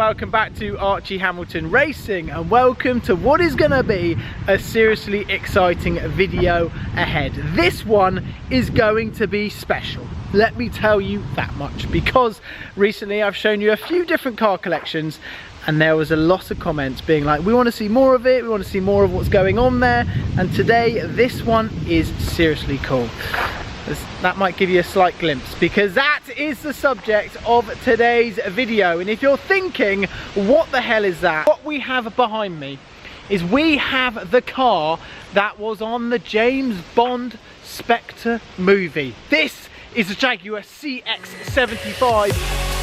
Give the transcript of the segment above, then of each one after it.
welcome back to Archie Hamilton Racing, and welcome to what is going to be a seriously exciting video ahead. This one is going to be special, let me tell you that much, because recently I've shown you a few different car collections and there was a lot of comments being like, we want to see more of it, we want to see more of what's going on there, and today this one is seriously cool. That might give you a slight glimpse, because that is the subject of today's video. And if you're thinking, what the hell is that? What we have behind me is we have the car that was on the James Bond Spectre movie. This is a Jaguar CX-75.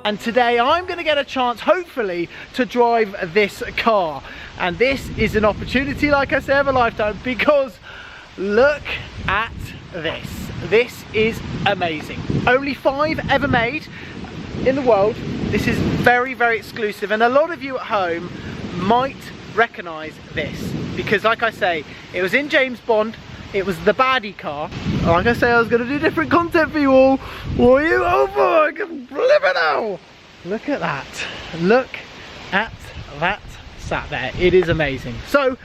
And today I'm going to get a chance, hopefully, to drive this car. And this is an opportunity, like I say, of a lifetime, because look at this. This is amazing. Only 5 ever made in the world. This is very, very exclusive. And a lot of you at home might recognise this, because like I say, it was in James Bond. It was the baddie car. Like I say, I was going to do different content for you all. What are you over? I can flip it out. Look at that. Look at that sat there. It is amazing. So,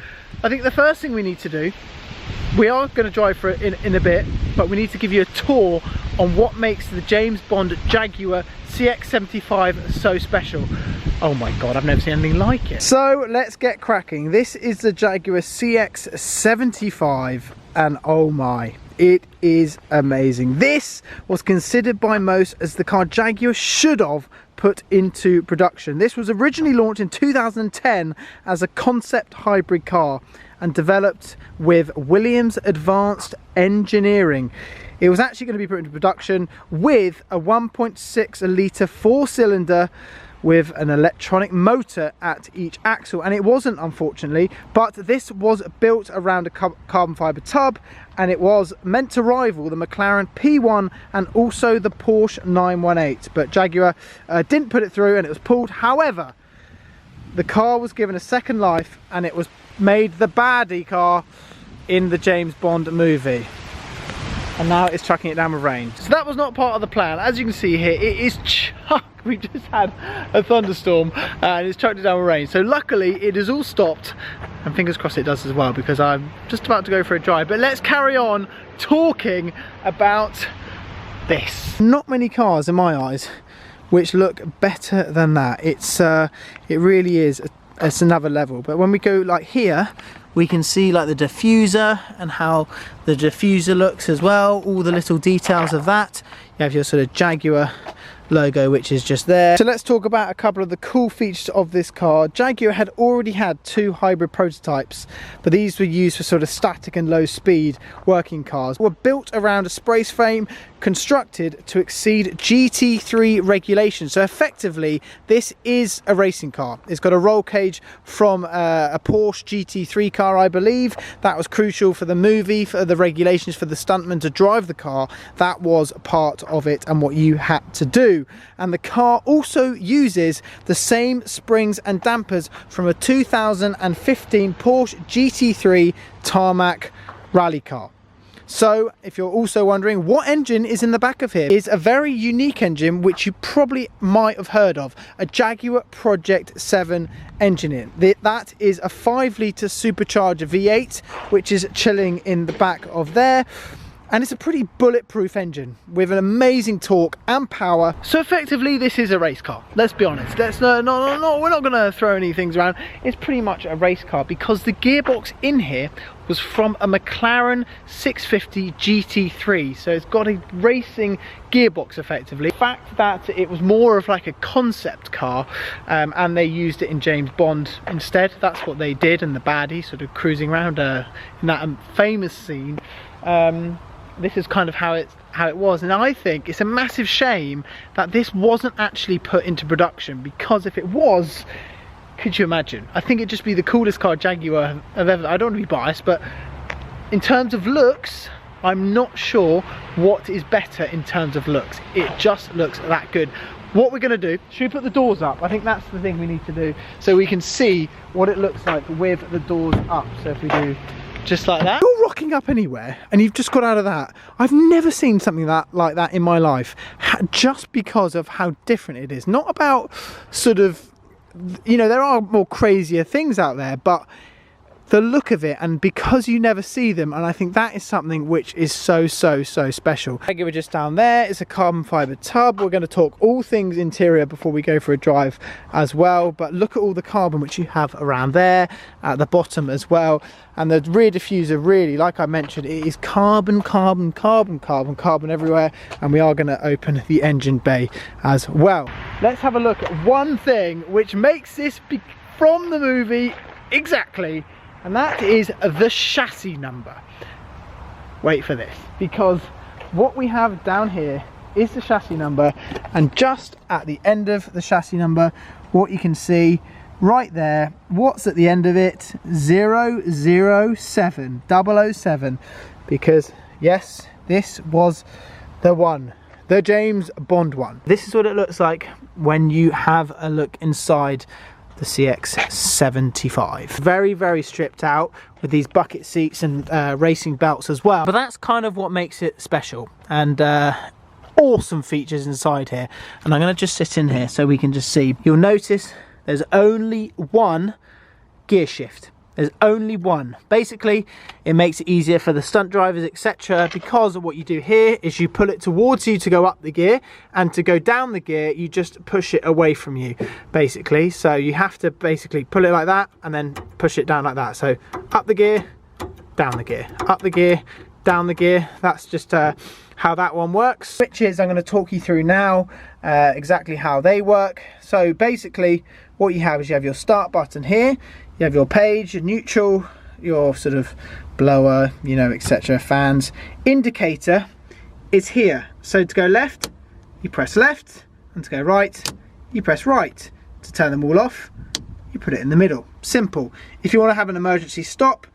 I think the first thing we need to do, we are going to drive for it in a bit, but we need to give you a tour on what makes the James Bond Jaguar CX-75 so special. Oh my god, I've never seen anything like it. So let's get cracking. This is the Jaguar CX-75, and oh my, it is amazing. This was considered by most as the car Jaguar should have put into production. This was originally launched in 2010 as a concept hybrid car and developed with Williams Advanced Engineering. It was actually going to be put into production with a 1.6 litre 4-cylinder with an electronic motor at each axle, and it wasn't, unfortunately, but this was built around a carbon fibre tub, and it was meant to rival the McLaren P1 and also the Porsche 918, but Jaguar didn't put it through and it was pulled. However, the car was given a second life and it was made the baddie car in the James Bond movie. And now it's tracking it down with rain. So that was not part of the plan. As you can see here, it is chucked. We just had a thunderstorm and it's chucked it down with rain. So luckily it has all stopped, and fingers crossed it does as well, because I'm just about to go for a drive. But let's carry on talking about this. Not many cars in my eyes which look better than that. It really is. It's another level. But when we go like here, we can see like the diffuser and how the diffuser looks as well, all the little details of that. You have your sort of Jaguar logo, which is just there. So let's talk about a couple of the cool features of this car. Jaguar had already had 2 hybrid prototypes, but these were used for sort of static and low speed working cars. Were built around a brace frame constructed to exceed GT3 regulations. So effectively, this is a racing car. It's got a roll cage from a Porsche GT3 car, I believe. That was crucial for the movie, for the regulations for the stuntman to drive the car. That was part of it and what you had to do. And the car also uses the same springs and dampers from a 2015 Porsche GT3 tarmac rally car. So if you're also wondering what engine is in the back of here, is a very unique engine which you probably might have heard of, a Jaguar Project 7 engine in. That is a 5 litre supercharger V8 which is chilling in the back of there. And it's a pretty bulletproof engine with an amazing torque and power. So effectively, this is a race car. Let's be honest. No, we're not going to throw any things around. It's pretty much a race car, because the gearbox in here was from a McLaren 650 GT3. So it's got a racing gearbox effectively. The fact that it was more of like a concept car, and they used it in James Bond instead. That's what they did, and the baddie sort of cruising around in that famous scene. This is kind of how it was, and I think it's a massive shame that this wasn't actually put into production, because if it was, could you imagine? I think it'd just be the coolest car Jaguar have ever. I don't want to be biased, but in terms of looks, I'm not sure what is better in terms of looks. It just looks that good. What we're going to do, should we put the doors up? I think that's the thing we need to do, so we can see what it looks like with the doors up. So if we do just like that. You're rocking up anywhere and you've just got out of that. I've never seen something like that in my life, just because of how different it is. Not about sort of, you know, there are more crazier things out there, but the look of it, and because you never see them, and I think that is something which is so special. We're just down there. It's a carbon fibre tub. We're going to talk all things interior before we go for a drive as well, but look at all the carbon which you have around there at the bottom as well. And the rear diffuser, really, like I mentioned, it is carbon everywhere. And we are going to open the engine bay as well. Let's have a look at one thing which makes this be from the movie exactly, and that is the chassis number. Wait for this, because what we have down here is the chassis number, and just at the end of the chassis number, what you can see right there, what's at the end of it? 007, 007, because yes, this was the one, the James Bond one. This is what it looks like when you have a look inside the CX-75. Very stripped out with these bucket seats and racing belts as well. But that's kind of what makes it special, and awesome features inside here. And I'm going to just sit in here so we can just see. You'll notice there's only one gear shift. There's only one. Basically, it makes it easier for the stunt drivers, etc., because of what you do here is you pull it towards you to go up the gear, and to go down the gear, you just push it away from you, basically. So you have to basically pull it like that and then push it down like that. So up the gear, down the gear, up the gear, down the gear. That's just how that one works. Switches I'm going to talk you through now, exactly how they work. So basically, what you have is you have your start button here. You have your page, your neutral, your sort of blower, you know, etc. Fans. Indicator is here. So to go left, you press left, and to go right, you press right. To turn them all off, you put it in the middle. Simple. If you want to have an emergency stop,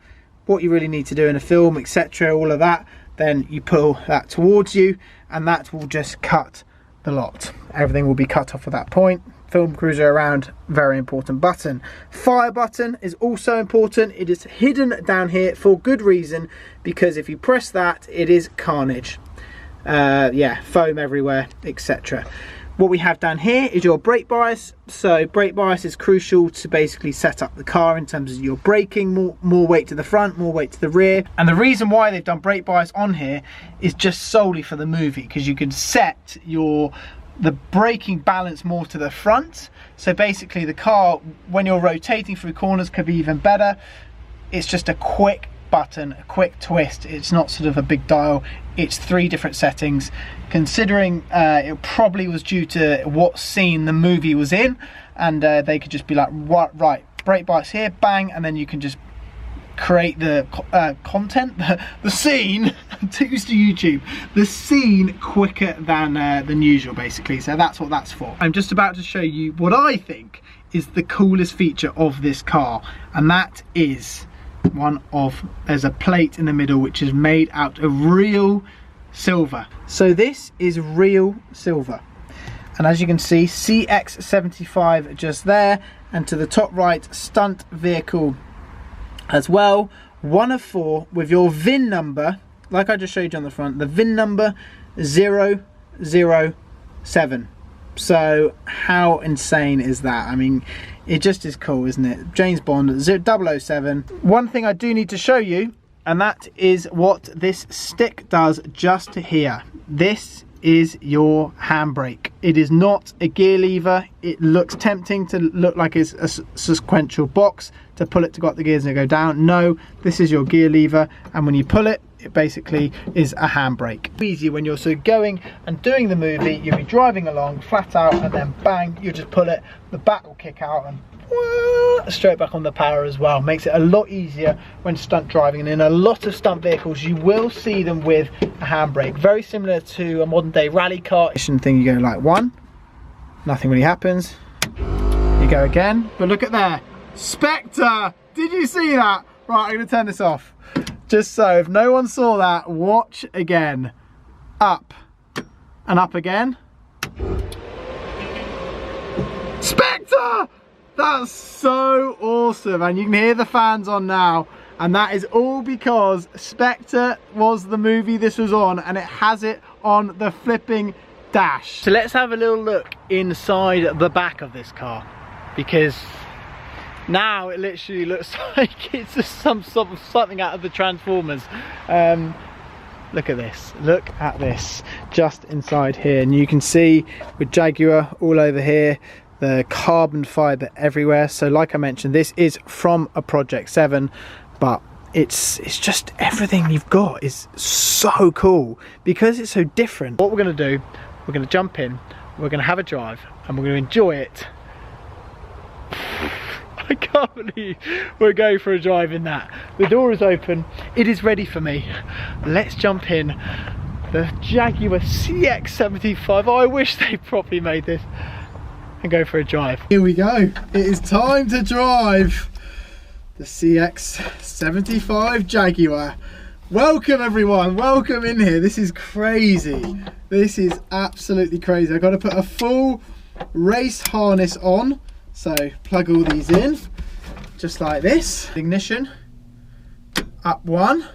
what you really need to do in a film, etc., all of that, then you pull that towards you, and that will just cut the lot. Everything will be cut off at that point. Film cruiser around, very important button. Fire button is also important. It is hidden down here for good reason, because if you press that, it is carnage. Yeah, foam everywhere, etc. What we have down here is your brake bias. So brake bias is crucial to basically set up the car in terms of your braking, more weight to the front, more weight to the rear. And the reason why they've done brake bias on here is just solely for the movie, because you can set the braking balance more to the front. So basically the car, when you're rotating through corners, could be even better. It's just a quick button, a quick twist. It's not sort of a big dial. It's 3 different settings. Considering it probably was due to what scene the movie was in, and they could just be like, right, brake bias here, bang, and then you can just create the content, the scene, thanks to YouTube, the scene quicker than usual, basically. So that's what that's for. I'm just about to show you what I think is the coolest feature of this car, and that is there's a plate in the middle which is made out of real silver. So this is real silver, and as you can see, CX-75 just there, and to the top right, stunt vehicle as well. 1 of 4 with your VIN number, like I just showed you on the front, the VIN number 007. So how insane is that? I mean, it just is cool, isn't it? James Bond 007. One thing I do need to show you, and that is what this stick does just here. This is your handbrake. It is not a gear lever. It looks tempting to look like it's a sequential box to pull it to go up the gears and go down. No, this is your gear lever, and when you pull it, it basically is a handbrake. Easy when you're sort of going and doing the movie, you'll be driving along flat out, and then bang, you just pull it, the back will kick out, and straight back on the power as well. Makes it a lot easier when stunt driving, and in a lot of stunt vehicles you will see them with a handbrake, very similar to a modern day rally car thing. You go like 1, nothing really happens, you you go again, but look at there, Spectre. Did you see that? Right, I'm gonna turn this off. Just so, if no one saw that, watch again. Up, and up again. Spectre! That's so awesome, and you can hear the fans on now, and that is all because Spectre was the movie this was on, and it has it on the flipping dash. So let's have a little look inside the back of this car, because now it literally looks like it's just some sort of something out of the Transformers. Look at this, look at this, just inside here, and you can see with Jaguar all over here, the carbon fibre everywhere. So like I mentioned, this is from a Project 7, but it's just everything you've got is so cool because it's so different. What we're going to do, we're going to jump in, we're going to have a drive, and we're going to enjoy it. I can't believe we're going for a drive in that. The door is open, it is ready for me. Let's jump in. The Jaguar CX-75, I wish they properly made this, and go for a drive. Here we go, it is time to drive the CX-75 Jaguar. Welcome everyone, welcome in here. This is crazy, this is absolutely crazy. I've got to put a full race harness on. So plug all these in, just like this. Ignition, up one,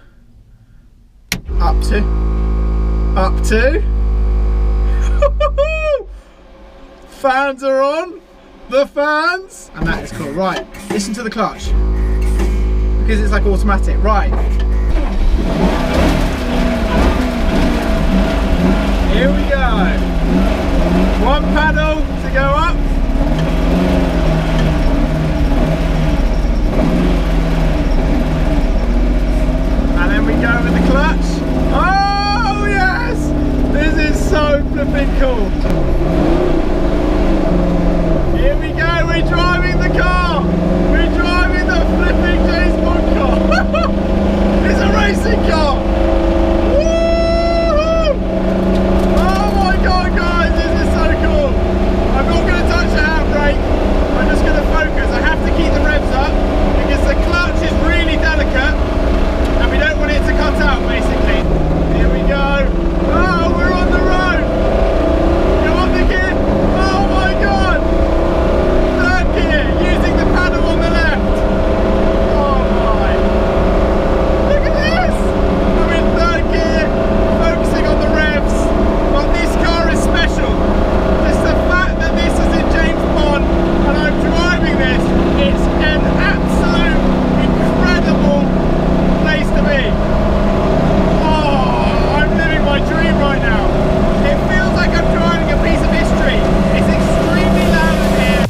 up two, up two. Fans are on, the fans. And that is cool. Right, listen to the clutch, because it's like automatic. Right. Here we go. One pedal to go up. We go with the clutch. Oh yes! This is so flipping cool. Here we go, we're driving the car. We're driving the flipping James Bond car. It's a racing car. Woo! Oh my god guys, this is so cool. I'm not going to touch the handbrake. I'm just going to focus. I have to keep the revs up because the clutch is really delicate. And we don't want it to cut out, basically. Here we go. Oh, we're on the road. Go on the gear. Oh my god. Third gear, using the paddle on the left. Oh my. Look at this. I'm in third gear, focusing on the revs. But this car is special. Just the fact that this is in James Bond and I'm driving this, it's an absolute incredible place to be. Oh, I'm living my dream right now. It feels like I'm driving a piece of history. It's extremely loud in here.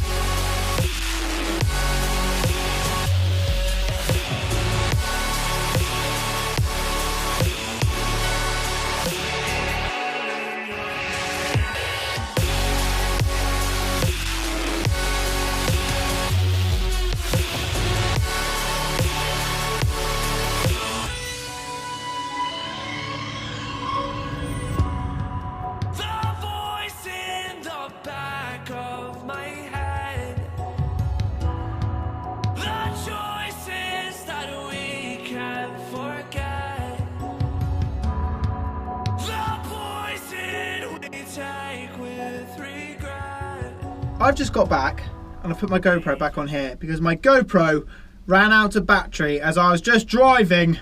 I've just got back and I put my GoPro back on here because my GoPro ran out of battery as I was just driving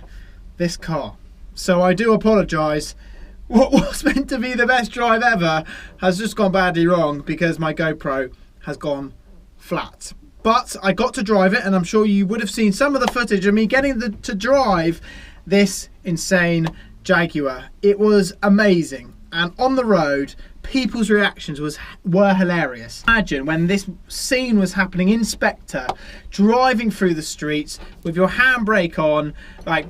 this car. So I do apologise. What was meant to be the best drive ever has just gone badly wrong because my GoPro has gone flat. But I got to drive it, and I'm sure you would have seen some of the footage of me getting to drive this insane Jaguar. It was amazing, and on the road people's reactions were hilarious. Imagine when this scene was happening in Spectre, driving through the streets with your handbrake on, like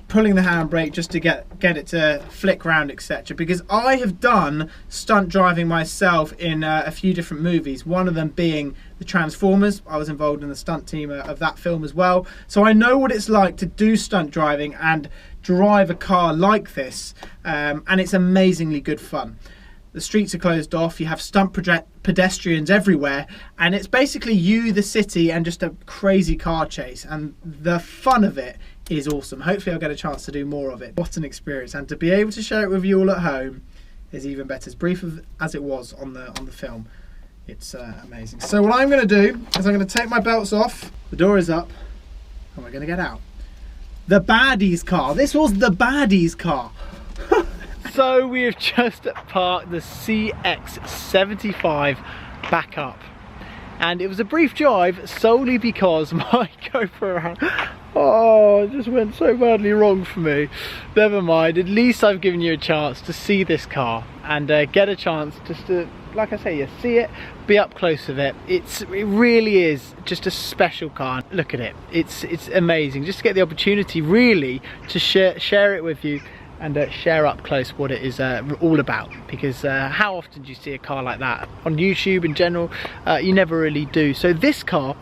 pulling the handbrake just to get it to flick round, etc. Because I have done stunt driving myself in a few different movies, one of them being the Transformers. I was involved in the stunt team of that film as well, so I know what it's like to do stunt driving and drive a car like this, and it's amazingly good fun. the streets are closed off, you have stunt pedestrians everywhere, and it's basically you, the city, and just a crazy car chase, and the fun of it is awesome. Hopefully I'll get a chance to do more of it. What an experience, and to be able to share it with you all at home is even better. As brief as it was on the film, it's amazing. So what I'm going to do is I'm going to take my belts off, the door is up, and we're going to get out. The baddies car. This was the baddies car. So we have just parked the CX-75 back up, and it was a brief drive solely because my GoPro, it just went so badly wrong for me. Never mind, at least I've given you a chance to see this car and get a chance just to, like I say, you see it, be up close with it. It really is just a special car. Look at it, it's amazing. Just to get the opportunity really to share it with you and share up close what it is all about, because how often do you see a car like that on YouTube in general? You never really do. So this car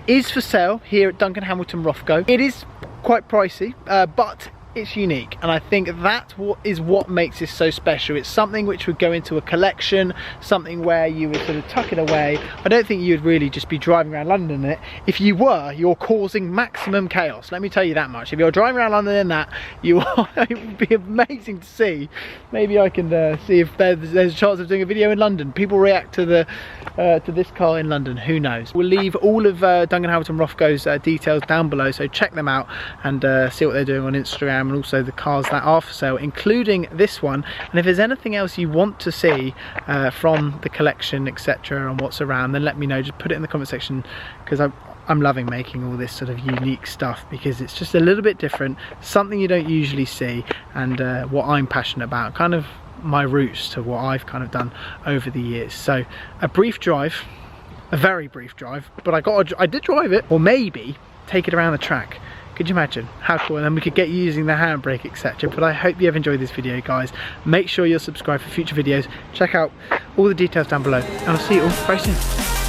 is for sale here at Duncan Hamilton Rothgo. It is quite pricey, but it's unique, and I think that is what makes this so special. It's something which would go into a collection, something where you would sort of tuck it away. I don't think you'd really just be driving around London in it. If you were, you're causing maximum chaos, let me tell you that much. If you're driving around London in that, it would be amazing to see. Maybe I can see if there's a chance of doing a video in London. People react to this car in London, who knows. We'll leave all of Duncan Hamilton Rothgo's details down below, so check them out and see what they're doing on Instagram, and also the cars that are for sale, including this one. And if there's anything else you want to see from the collection, etc., and what's around, then let me know. Just put it in the comment section, because I'm loving making all this sort of unique stuff, because it's just a little bit different, something you don't usually see, and what I'm passionate about, kind of my roots to what I've kind of done over the years. So a brief drive, a very brief drive, but I did drive it, or maybe take it around the track. Could you imagine how cool? And then we could get you using the handbrake, etc. But I hope you have enjoyed this video, guys. Make sure you're subscribed for future videos. Check out all the details down below, and I'll see you all very soon.